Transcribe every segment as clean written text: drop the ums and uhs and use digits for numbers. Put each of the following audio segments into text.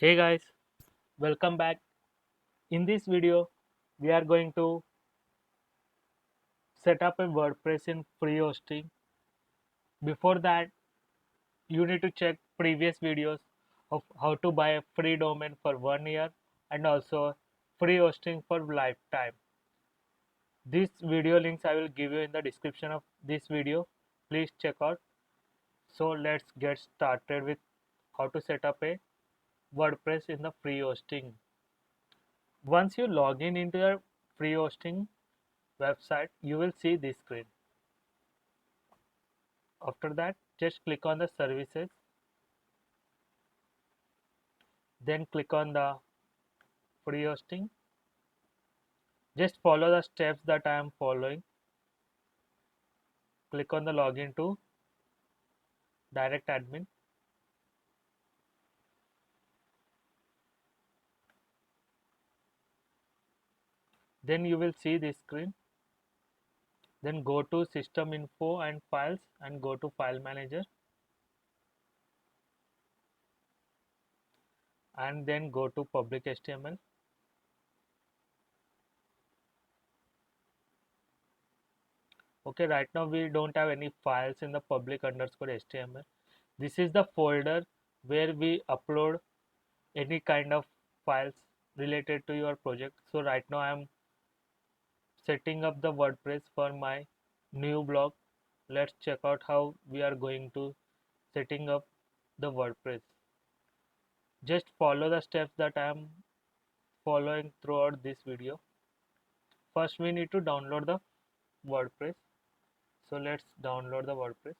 Hey guys, welcome back. In this video, we are going to set up a WordPress in free hosting. Before that, you need to check previous videos of how to buy a free domain for 1 year and also free hosting for lifetime. These video links I will give you in the description of this video. Please check out. So let's get started with how to set up a WordPress in the free hosting. Once you log in into your free hosting website, you will see this screen. After that, just click on the services, then click on the free hosting. Just follow the steps that I am following. Click on the login to direct admin. Then you will see this screen. Then go to system info and files and go to file manager, and then go to public HTML. Okay, right now we don't have any files in the public underscore HTML. This is the folder where we upload any kind of files related to your project. So right now I am setting up the WordPress for my new blog. Let's check out how we are going to setting up the WordPress. Just follow the steps that I am following throughout this video. First we need to download the WordPress. So let's download the WordPress.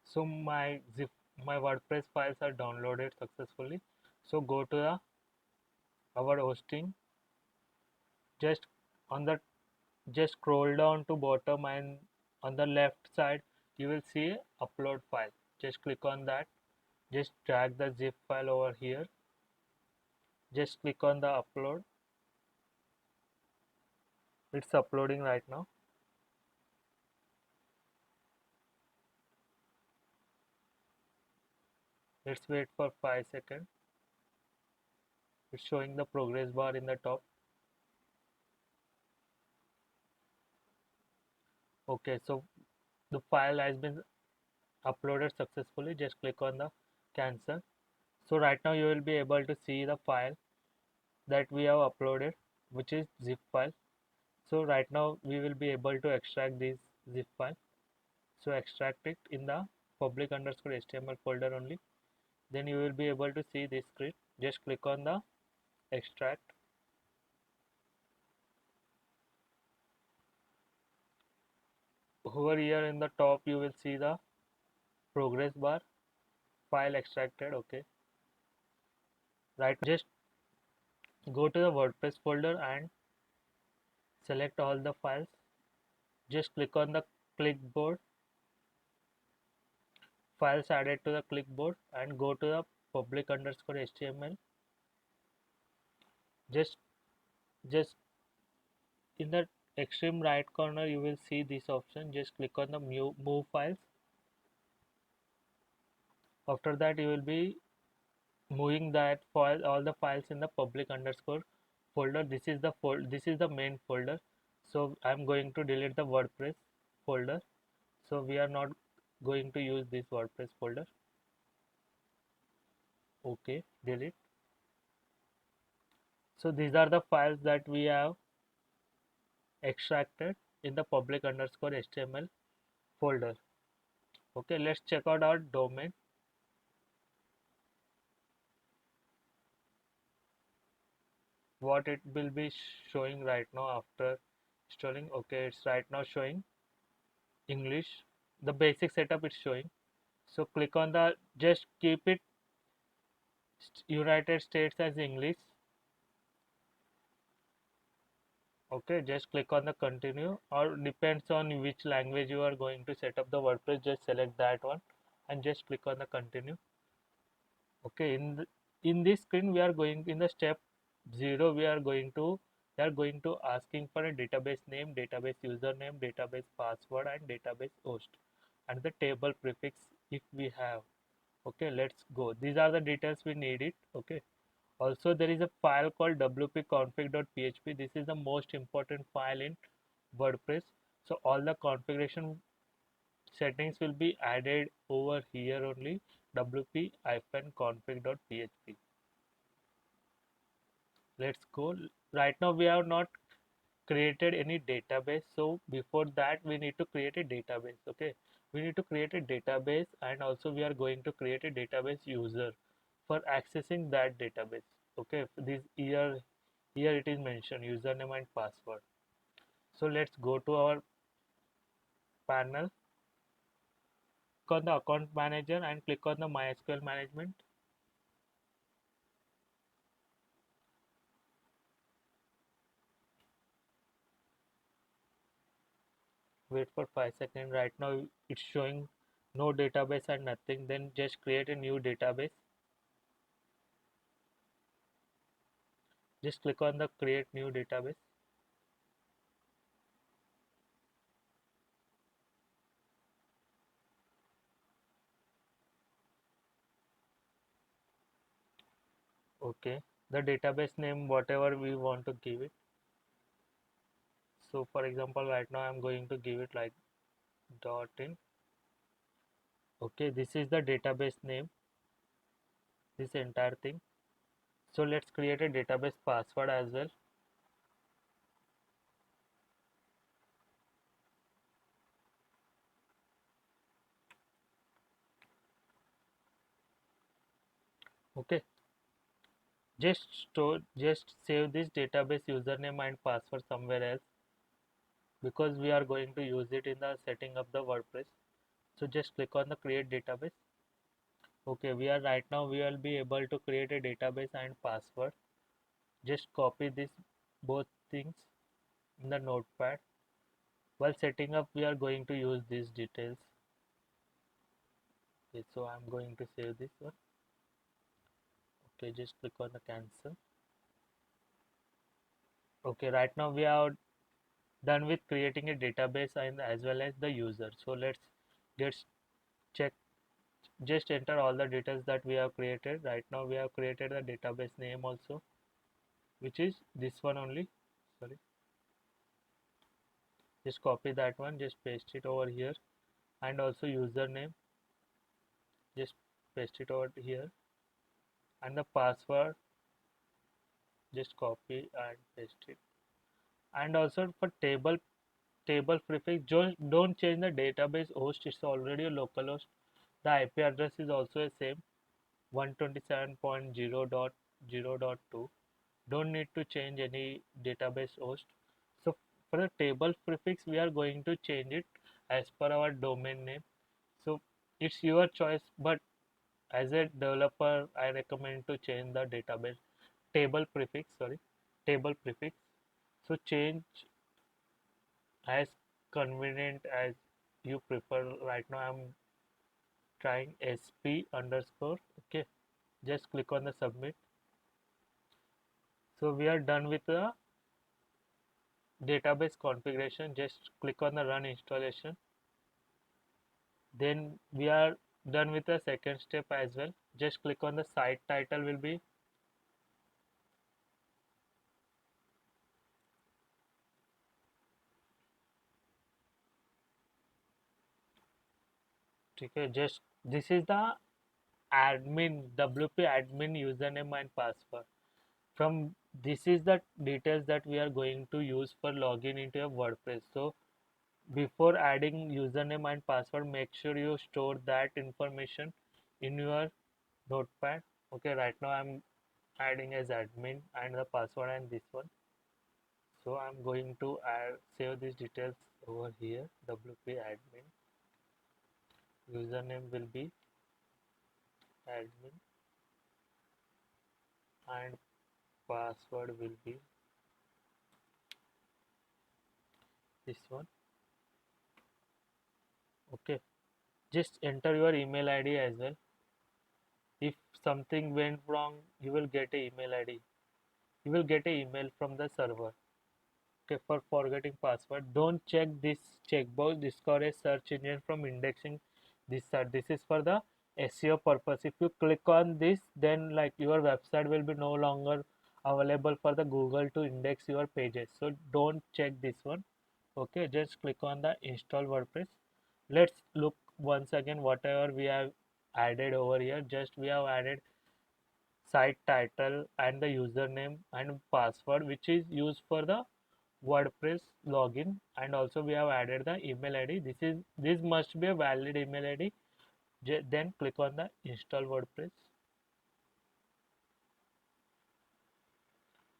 So my WordPress files are downloaded successfully. So go to our hosting. Just on the just scroll down to bottom, and on the left side you will see upload file. Just click on that. Just drag the zip file over here. Just click on the upload. It's uploading right now. Let's wait for 5 seconds. It's showing the progress bar in the top. Okay, so the file has been uploaded successfully. Just click on the cancel. So right now you will be able to see the file that we have uploaded, which is zip file. So right now we will be able to extract this zip file. So extract it in the public underscore HTML folder only. Then you will be able to see this screen. Just click on the extract. Over here in the top you will see the progress bar, file extracted. Okay, right, just go to the WordPress folder and select all the files. Just click on the clipboard, files added to the clipboard, and go to the public underscore HTML. Just in the extreme right corner you will see this option. Just click on the move files. After that you will be moving that file, all the files in the public underscore folder. This is the main folder. So I'm going to delete the WordPress folder. So we are not going to use this WordPress folder. Okay, delete. So these are the files that we have extracted in the public underscore HTML folder. Okay, let's check out our domain. What it will be showing right now after installing. Okay, it's right now showing English. The basic setup is showing. So click on the, just keep it United States as English. Okay, just click on the continue, or depends on which language you are going to set up the WordPress. Just select that one and just click on the continue. Okay, in this screen we are going in the step 0, we are going to asking for a database name, database username, database password and database host and the table prefix if we have. Okay, let's go. These are the details we need it. Okay, also there is a file called wp-config.php. This is the most important file in WordPress. So all the configuration settings will be added over here only, wp-config.php. Let's go. Right now we have not created any database, so before that we need to create a database. Okay, we need to create a database and also we are going to create a database user for accessing that database. Okay, this here it is mentioned username and password. So let's go to our panel, click on the account manager and click on the MySQL management. Wait for 5 seconds. Right now it's showing no database and nothing. Then just create a new database. Just click on the create new database. Okay, the database name whatever we want to give it. So for example right now I'm going to give it like dot in. Okay, this is the database name, this entire thing. So let's create a database password as well. Okay, just save this database username and password somewhere else because we are going to use it in the setting of the WordPress. So just click on the create database. Okay, we are right now we will be able to create a database and password. Just copy this both things in the notepad. While setting up we are going to use these details. Okay, so I'm going to save this one. Okay, just click on the cancel. Okay, right now we are done with creating a database and as well as the user. So let's check. Just enter all the details that we have created. Right now we have created the database name also, which is this one only. Sorry, just copy that one, just paste it over here, and also username, just paste it over here, and the password, just copy and paste it. And also for table prefix, just don't change the database host. It's already a localhost. The IP address is also the same, 127.0.0.2. Don't need to change any database host. So for the table prefix we are going to change it as per our domain name. So it's your choice, but as a developer I recommend to change the database table prefix, sorry, table prefix. So change as convenient as you prefer. Right now I'm trying sp underscore. Okay, just click on the submit. So we are done with the database configuration. Just click on the run installation. Then we are done with the second step as well. Just click on the site title will be. Okay, just this is the admin WP admin username and password. From this is the details that we are going to use for login into a WordPress. So before adding username and password, make sure you store that information in your notepad. Okay, right now I'm adding as admin and the password and this one. So I'm going to save these details over here. WP admin, username will be admin and password will be this one. Okay, just enter your email ID as well. If something went wrong, you will get a email ID. You will get a email from the server. Okay, for forgetting password, don't check this checkbox. Discourage search engine from indexing this search. This is for the SEO purpose. If you click on this, then like your website will be no longer available for the Google to index your pages. So don't check this one. Okay, just click on the install WordPress. Let's look once again whatever we have added over here. Just we have added site title and the username and password, which is used for the WordPress login, and also we have added the email ID. This must be a valid email ID. Then click on the install WordPress.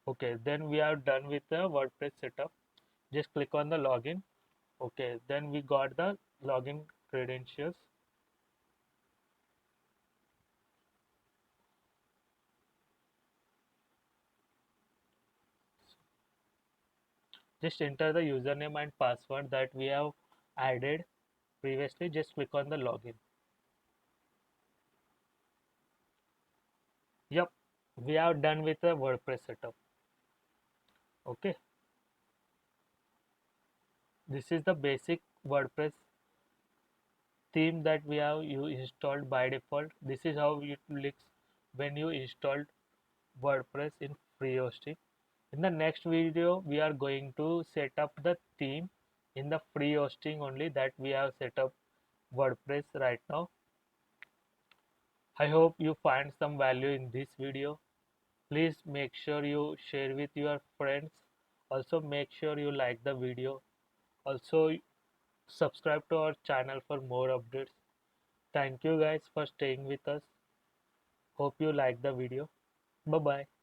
Okay, then we are done with the WordPress setup. Just click on the login. Okay, then we got the login credentials. Just enter the username and password that we have added previously. Just click on the login. Yep, we are done with the WordPress setup. Okay, this is the basic WordPress theme that we have you installed by default. This is how it looks when you installed WordPress in free hosting. In the next video, we are going to set up the theme in the free hosting only that we have set up WordPress right now. I hope you find some value in this video. Please make sure you share with your friends. Also make sure you like the video. Also subscribe to our channel for more updates. Thank you guys for staying with us. Hope you like the video. Bye bye.